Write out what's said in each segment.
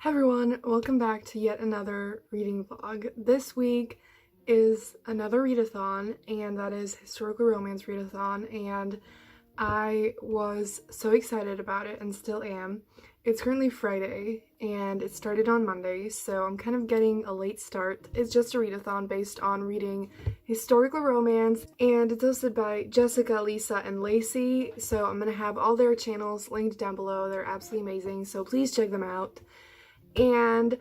Hey everyone, welcome back to yet another reading vlog. This week is another readathon, and that is Historical Romance Readathon, and I was so excited about it and still am. It's currently Friday, and it started on Monday, so I'm kind of getting a late start. It's just a readathon based on reading historical romance, and it's hosted by Jessica, Lisa, and Lacey, so I'm gonna have all their channels linked down below. They're absolutely amazing, so please check them out. And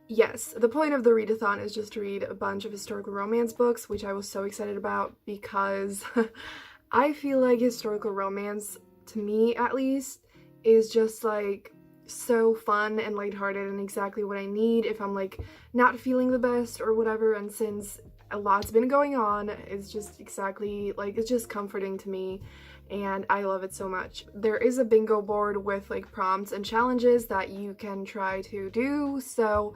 yes, the point of the readathon is just to read a bunch of historical romance books, which I was so excited about because I feel like historical romance, to me at least, is just like so fun and lighthearted and exactly what I need if I'm like not feeling the best or whatever. And since a lot's been going on, it's just exactly like, it's just comforting to me and I love it so much. There is a bingo board with like prompts and challenges that you can try to do, so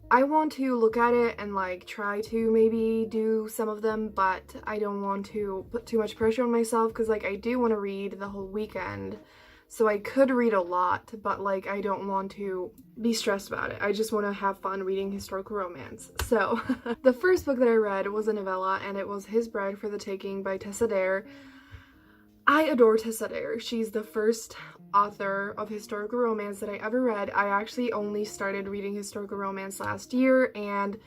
I want to look at it and like try to maybe do some of them, but I don't want to put too much pressure on myself because like I do want to read the whole weekend. So I could read a lot, but like I don't want to be stressed about it. I just want to have fun reading historical romance. So the first book that I read was a novella, and it was His Bride for the Taking by Tessa Dare. I adore Tessa Dare. She's the first author of historical romance that I ever read. I actually only started reading historical romance last year, and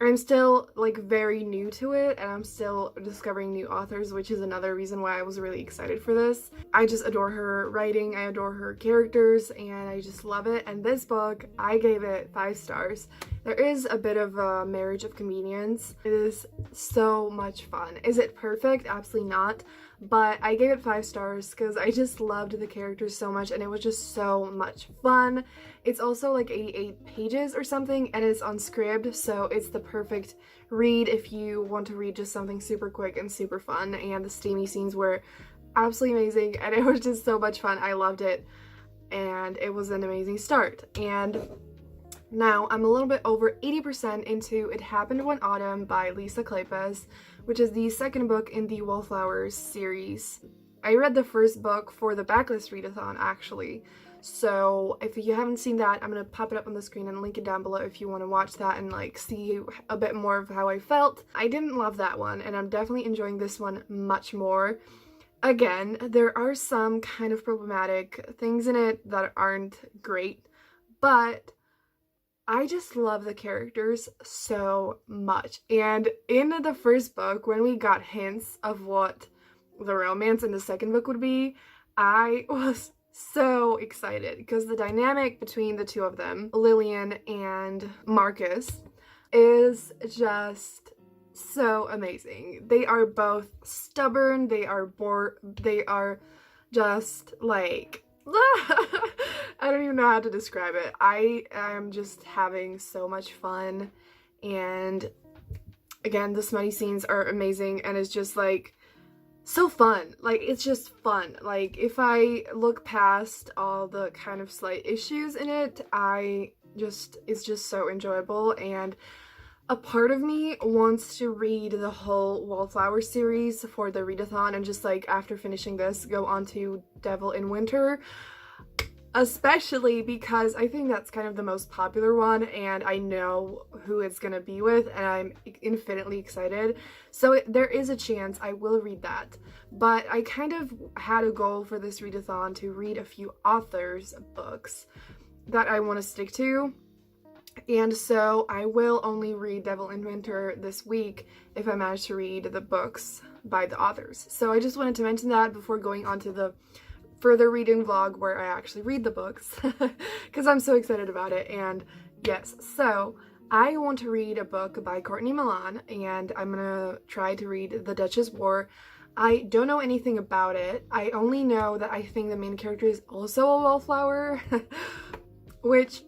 I'm still like very new to it, and I'm still discovering new authors, which is another reason why I was really excited for this. I just adore her writing, I adore her characters, and I just love it. And this book, I gave it 5 stars. There is a bit of a marriage of convenience. It is so much fun. Is it perfect? Absolutely not. But I gave it 5 stars because I just loved the characters so much and it was just so much fun. It's also like 88 pages or something, and it's on Scribd, so it's the perfect read if you want to read just something super quick and super fun. And the steamy scenes were absolutely amazing and it was just so much fun. I loved it and it was an amazing start. And now I'm a little bit over 80% into It Happened One Autumn by Lisa Kleypas, which is the second book in the Wallflowers series. I read the first book for the Backlist Readathon actually, so if you haven't seen that, I'm gonna pop it up on the screen and link it down below if you want to watch that and like see a bit more of how I felt. I didn't love that one, and I'm definitely enjoying this one much more. Again, there are some kind of problematic things in it that aren't great, but I just love the characters so much. And in the first book, when we got hints of what the romance in the second book would be, I was so excited because the dynamic between the two of them, Lillian and Marcus, is just so amazing. They are both stubborn, they are just like I don't even know how to describe it. I am just having so much fun, and again, the smutty scenes are amazing, and it's just like so fun. Like, it's just fun. Like, if I look past all the kind of slight issues in it, it's just so enjoyable. And a part of me wants to read the whole Wallflower series for the readathon and just like after finishing this go on to Devil in Winter, especially because I think that's kind of the most popular one and I know who it's gonna be with and I'm infinitely excited. So there is a chance I will read that, but I kind of had a goal for this readathon to read a few authors' books that I want to stick to. And so I will only read Devil in Winter this week if I manage to read the books by the authors. So I just wanted to mention that before going on to the further reading vlog where I actually read the books because I'm so excited about it. And yes, so I want to read a book by Courtney Milan, and I'm gonna try to read The Duchess War. I don't know anything about it. I only know that I think the main character is also a wallflower, which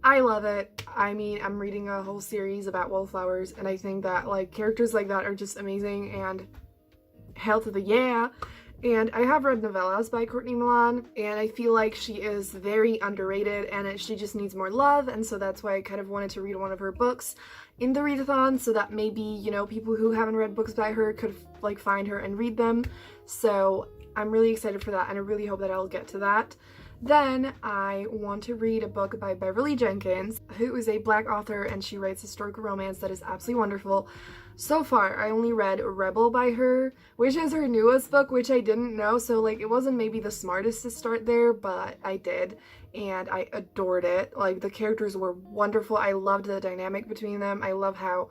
I love it. I mean, I'm reading a whole series about wallflowers, and I think that like characters like that are just amazing, and hell to the yeah. And I have read novellas by Courtney Milan, and I feel like she is very underrated and she just needs more love, and so that's why I kind of wanted to read one of her books in the readathon so that maybe, you know, people who haven't read books by her could like find her and read them. So I'm really excited for that, and I really hope that I'll get to that. Then I want to read a book by Beverly Jenkins, who is a Black author, and she writes historical romance that is absolutely wonderful. So far, I only read Rebel by her, which is her newest book, which I didn't know, so like it wasn't maybe the smartest to start there, but I did, and I adored it. Like the characters were wonderful. I loved the dynamic between them. I love how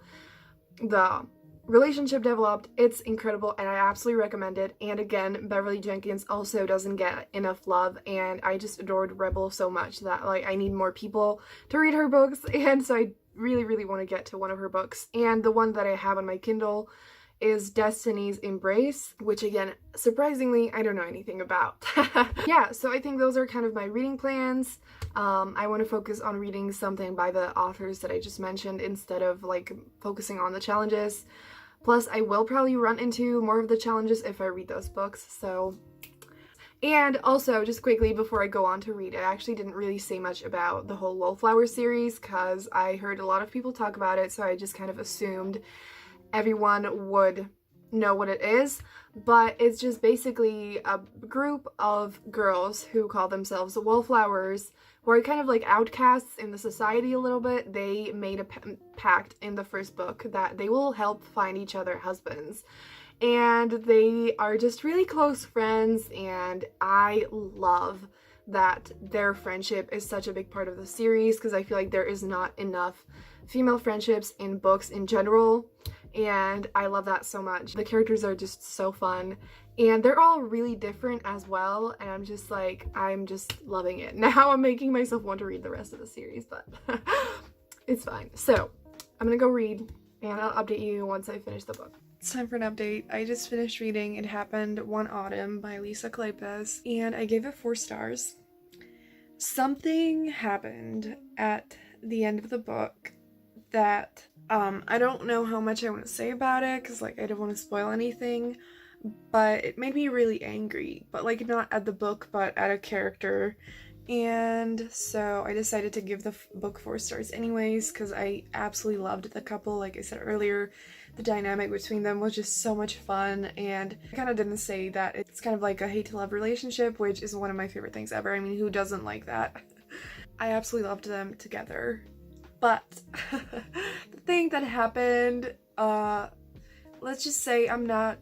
the relationship developed. It's incredible, and I absolutely recommend it. And again, Beverly Jenkins also doesn't get enough love, and I just adored Rebel so much that like I need more people to read her books, and so I really want to get to one of her books. And the one that I have on my Kindle is Destiny's Embrace, which again, surprisingly, I don't know anything about. Yeah, so I think those are kind of my reading plans. I want to focus on reading something by the authors that I just mentioned instead of like focusing on the challenges. Plus, I will probably run into more of the challenges if I read those books, so. And also, just quickly before I go on to read, I actually didn't really say much about the whole Wallflower series because I heard a lot of people talk about it, so I just kind of assumed everyone would know what it is. But it's just basically a group of girls who call themselves Wallflowers, who are kind of like outcasts in the society a little bit. They made a pact in the first book that they will help find each other husbands. And they are just really close friends, and I love that their friendship is such a big part of the series because I feel like there is not enough female friendships in books in general, and I love that so much. The characters are just so fun, and they're all really different as well, and I'm just loving it. Now I'm making myself want to read the rest of the series, but it's fine. So I'm gonna go read, and I'll update you once I finish the book. It's time for an update. I just finished reading It Happened One Autumn by Lisa Kleypas, and I gave it 4 stars. Something happened at the end of the book that I don't know how much I want to say about it because like I don't want to spoil anything, but it made me really angry, but like not at the book but at a character. And so I decided to give the book 4 stars anyways because I absolutely loved the couple. Like I said earlier, the dynamic between them was just so much fun, and I kind of didn't say that it's kind of like a hate to love relationship, which is one of my favorite things ever. I mean, who doesn't like that? I absolutely loved them together. But the thing that happened, let's just say I'm not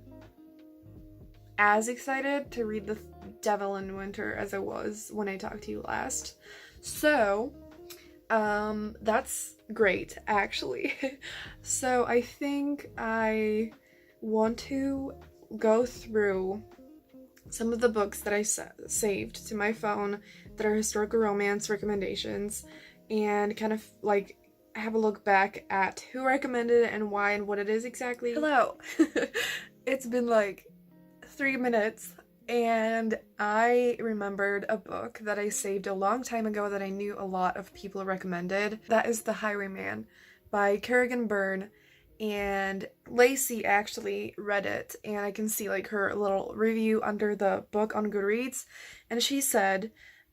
as excited to read The Devil in Winter as I was when I talked to you last. So, that's great, actually. So I think I want to go through some of the books that I saved to my phone that are historical romance recommendations and kind of like have a look back at who recommended it and why and what it is exactly. Hello! It's been like 3 minutes and I remembered a book that I saved a long time ago that I knew a lot of people recommended. That is The Highwayman by Kerrigan Byrne, and Lacey actually read it, and I can see like her little review under the book on Goodreads, and she said,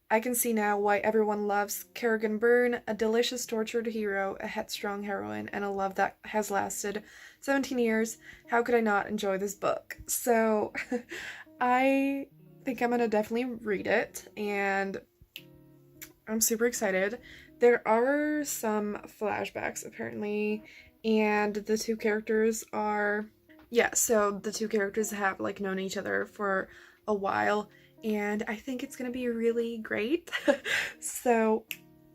"I can see now why everyone loves Kerrigan Byrne, a delicious tortured hero, a headstrong heroine, and a love that has lasted 17 years. How could I not enjoy this book?" So I think I'm gonna definitely read it, and I'm super excited. There are some flashbacks apparently, and the two characters are, so the two characters have like known each other for a while, and I think it's gonna be really great. So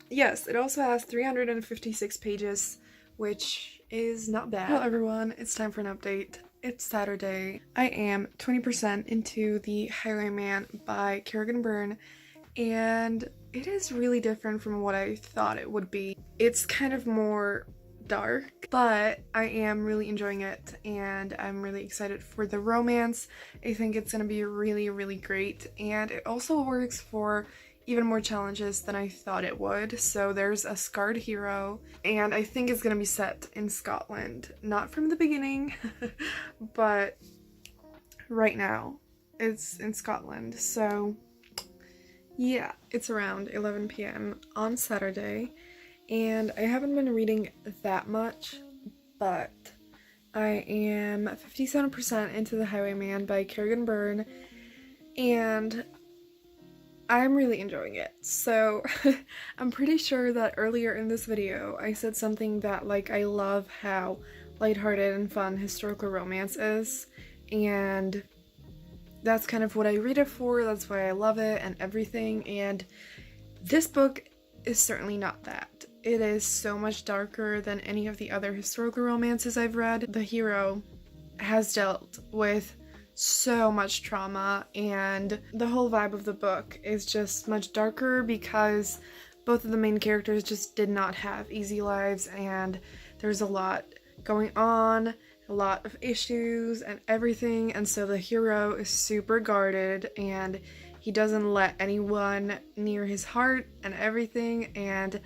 yes, it also has 356 pages, which is not bad. Hello everyone, it's time for an update. It's Saturday. I am 20% into The Highwayman by Kerrigan Byrne, and it is really different from what I thought it would be. It's kind of more dark, but I am really enjoying it, and I'm really excited for the romance. I think it's gonna be really great, and it also works for even more challenges than I thought it would. So there's a scarred hero, and I think it's gonna be set in Scotland. Not from the beginning, but right now it's in Scotland. So yeah, it's around 11 p.m. on Saturday, and I haven't been reading that much, but I am 57% into The Highwayman by Kerrigan Byrne, and I'm really enjoying it. So I'm pretty sure that earlier in this video I said something that like I love how lighthearted and fun historical romance is, and that's kind of what I read it for, that's why I love it and everything, and this book is certainly not that. It is so much darker than any of the other historical romances I've read. The hero has dealt with so much trauma, and the whole vibe of the book is just much darker because both of the main characters just did not have easy lives, and there's a lot going on, a lot of issues and everything, and so the hero is super guarded and he doesn't let anyone near his heart and everything. And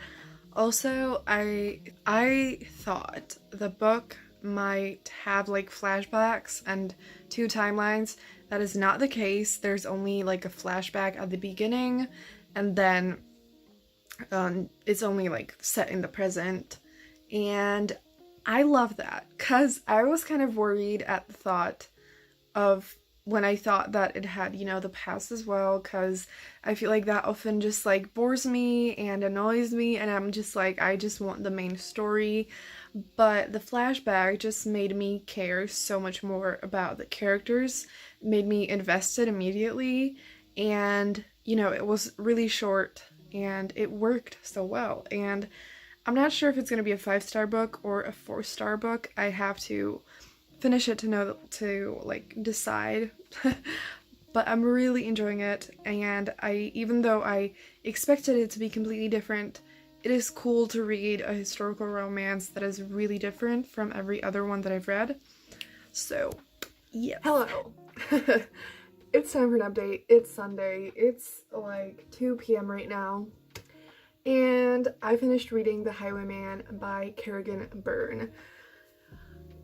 also I thought the book might have like flashbacks and two timelines. That is not the case. There's only like a flashback at the beginning, and then it's only like set in the present. And I love that because I was kind of worried at the thought of when I thought that it had, you know, the past as well, because I feel like that often just like bores me and annoys me, and I'm just like, I just want the main story. But the flashback just made me care so much more about the characters, made me invested immediately, and you know, it was really short and it worked so well. And I'm not sure if it's going to be a 5-star book or a 4-star book. I have to finish it to know, to like decide. But I'm really enjoying it, and even though I expected it to be completely different, it is cool to read a historical romance that is really different from every other one that I've read. So, yeah. Hello. It's time for an update. It's Sunday. It's like 2 p.m. right now. And I finished reading The Highwayman by Kerrigan Byrne.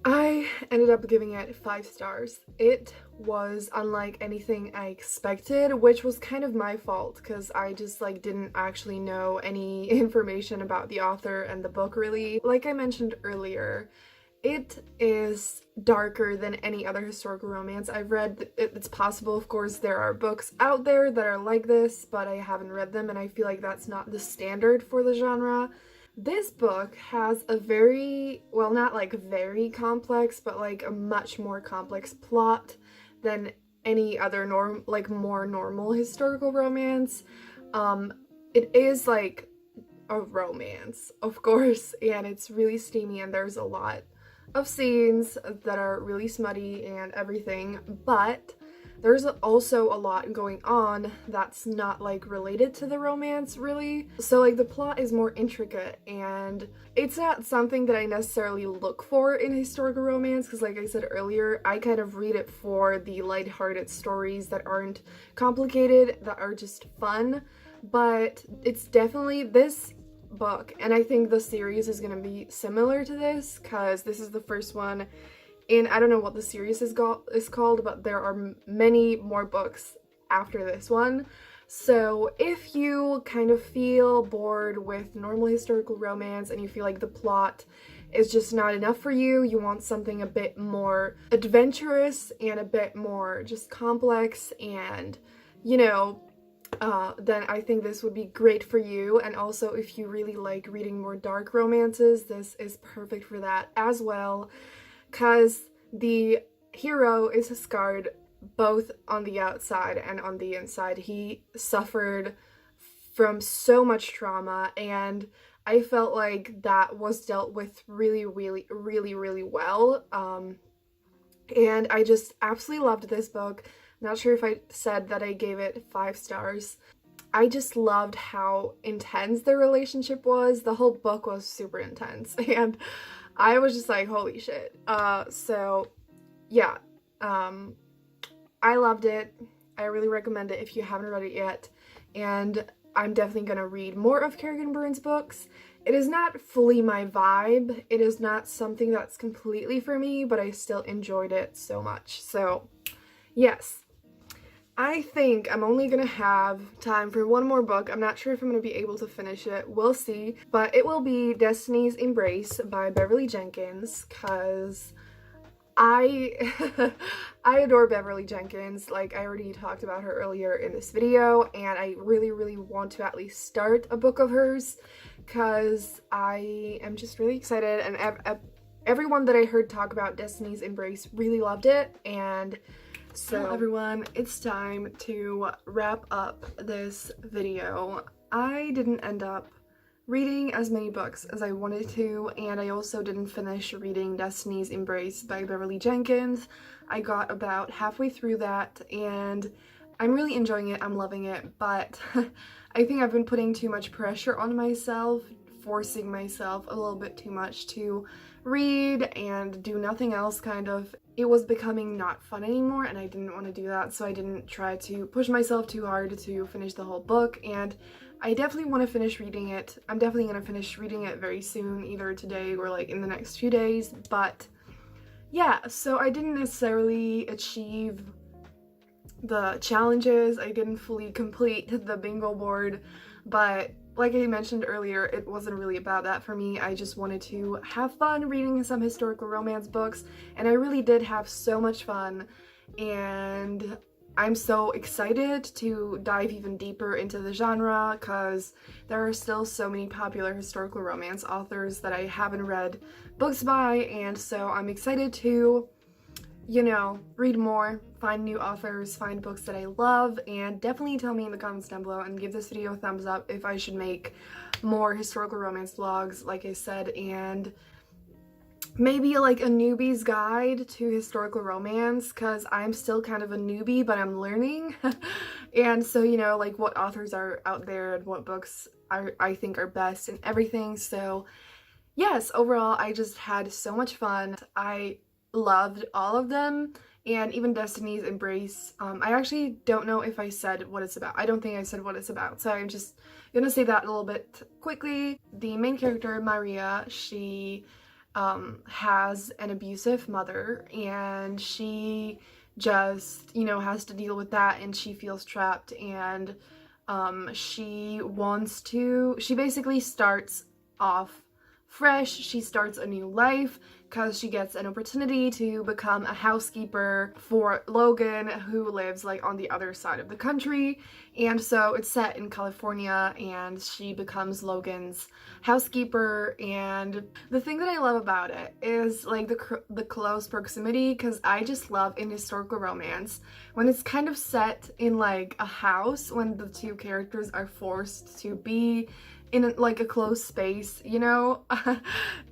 I ended up giving it 5 stars. It was unlike anything I expected, which was kind of my fault because I just like didn't actually know any information about the author and the book really. Like I mentioned earlier, it is darker than any other historical romance I've read. It's possible, of course, there are books out there that are like this, but I haven't read them, and I feel like that's not the standard for the genre. This book has a very, well, not like very complex, but like a much more complex plot than any other more normal historical romance. It is like a romance, of course, and it's really steamy, and there's a lot of scenes that are really smutty and everything, but there's also a lot going on that's not like related to the romance really. So like the plot is more intricate, and it's not something that I necessarily look for in historical romance because like I said earlier, I kind of read it for the lighthearted stories that aren't complicated, that are just fun. But it's definitely this book, and I think the series is gonna be similar to this because this is the first one, and I don't know what the series is called, but there are many more books after this one. So if you kind of feel bored with normal historical romance and you feel like the plot is just not enough for you, you want something a bit more adventurous and a bit more just complex and, you know, then I think this would be great for you. And also if you really like reading more dark romances, this is perfect for that as well, because the hero is scarred both on the outside and on the inside. He suffered from so much trauma, and I felt like that was dealt with really, really, really, really well. And I just absolutely loved this book. Not sure if I said that I gave it 5 stars. I just loved how intense their relationship was. The whole book was super intense, and I was just like, holy shit. So yeah, I loved it. I really recommend it if you haven't read it yet, and I'm definitely gonna read more of Kerrigan Byrne's books. It is not fully my vibe. It is not something that's completely for me, but I still enjoyed it so much. So yes. I think I'm only gonna have time for one more book. I'm not sure if I'm gonna be able to finish it. We'll see. But it will be Destiny's Embrace by Beverly Jenkins, because I I adore Beverly Jenkins. Like, I already talked about her earlier in this video, and I really want to at least start a book of hers because I am just really excited, and everyone that I heard talk about Destiny's Embrace really loved it. And so everyone, it's time to wrap up this video. I didn't end up reading as many books as I wanted to, and I also didn't finish reading Destiny's Embrace by Beverly Jenkins. I got about halfway through that, and I'm really enjoying it. I'm loving it, but I think I've been putting too much pressure on myself, forcing myself a little bit too much to read and do nothing else, kind of. It was becoming not fun anymore, and I didn't want to do that, so I didn't try to push myself too hard to finish the whole book. And I definitely want to finish reading it. I'm definitely going to finish reading it very soon, either today or like in the next few days. But yeah, so I didn't necessarily achieve the challenges. I didn't fully complete the bingo board, but like I mentioned earlier, it wasn't really about that for me. I just wanted to have fun reading some historical romance books, and I really did have so much fun, and I'm so excited to dive even deeper into the genre because there are still so many popular historical romance authors that I haven't read books by, and so I'm excited to, you know, read more, find new authors, find books that I love, and definitely tell me in the comments down below and give this video a thumbs up if I should make more historical romance vlogs, like I said, and maybe like a newbie's guide to historical romance, because I'm still kind of a newbie, but I'm learning. And so, you know, like what authors are out there and what books I think are best and everything. So yes, overall, I just had so much fun. I loved all of them, and even Destiny's Embrace. I actually don't know if I said what it's about. I don't think I said what it's about, so I'm just gonna say that a little bit quickly. The main character, Maria, she has an abusive mother, and she just, you know, has to deal with that, and she feels trapped, and she basically starts off fresh. She starts a new life because she gets an opportunity to become a housekeeper for Logan, who lives like on the other side of the country. And so it's set in California, and she becomes Logan's housekeeper. And the thing that I love about it is like the close proximity, because I just love in historical romance when it's kind of set in like a house, when the two characters are forced to be in like a closed space, you know.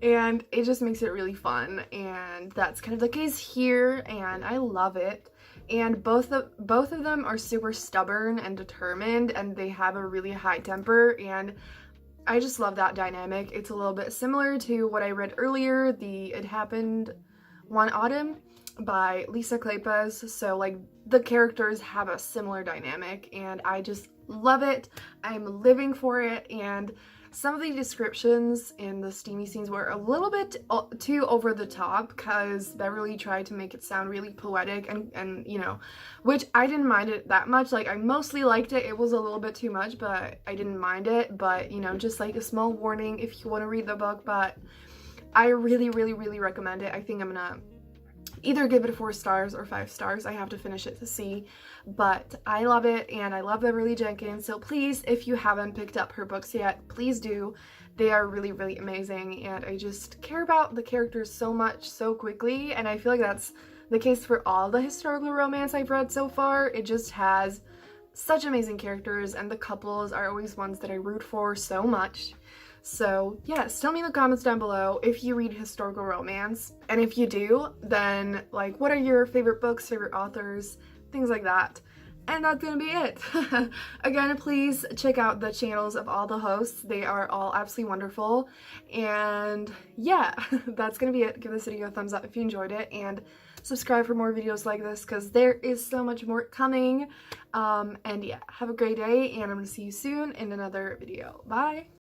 And it just makes it really fun, and that's kind of the case here, and I love it. And both of them are super stubborn and determined, and they have a really high temper, and I just love that dynamic. It's a little bit similar to what I read earlier, It Happened One Autumn by Lisa Kleypas. So like the characters have a similar dynamic, and I just love it. I'm living for it. And some of the descriptions in the steamy scenes were a little bit too over the top, because Beverly tried to make it sound really poetic, and you know, which I didn't mind it that much. Like, I mostly liked it. It was a little bit too much, but I didn't mind it. But you know, just like a small warning if you want to read the book. But I really recommend it. I think I'm gonna either give it 4 stars or 5 stars. I have to finish it to see, but I love it, and I love Beverly Jenkins. So please, if you haven't picked up her books yet, please do. They are really amazing, and I just care about the characters so much so quickly, and I feel like that's the case for all the historical romance I've read so far. It just has such amazing characters, and the couples are always ones that I root for so much. So yes, tell me in the comments down below if you read historical romance, and if you do, then like what are your favorite books, favorite authors, things like that. And that's gonna be it. Again, please check out the channels of all the hosts. They are all absolutely wonderful. And yeah, that's gonna be it. Give this video a thumbs up if you enjoyed it, and subscribe for more videos like this, because there is so much more coming. And yeah, have a great day, and I'm gonna see you soon in another video. Bye!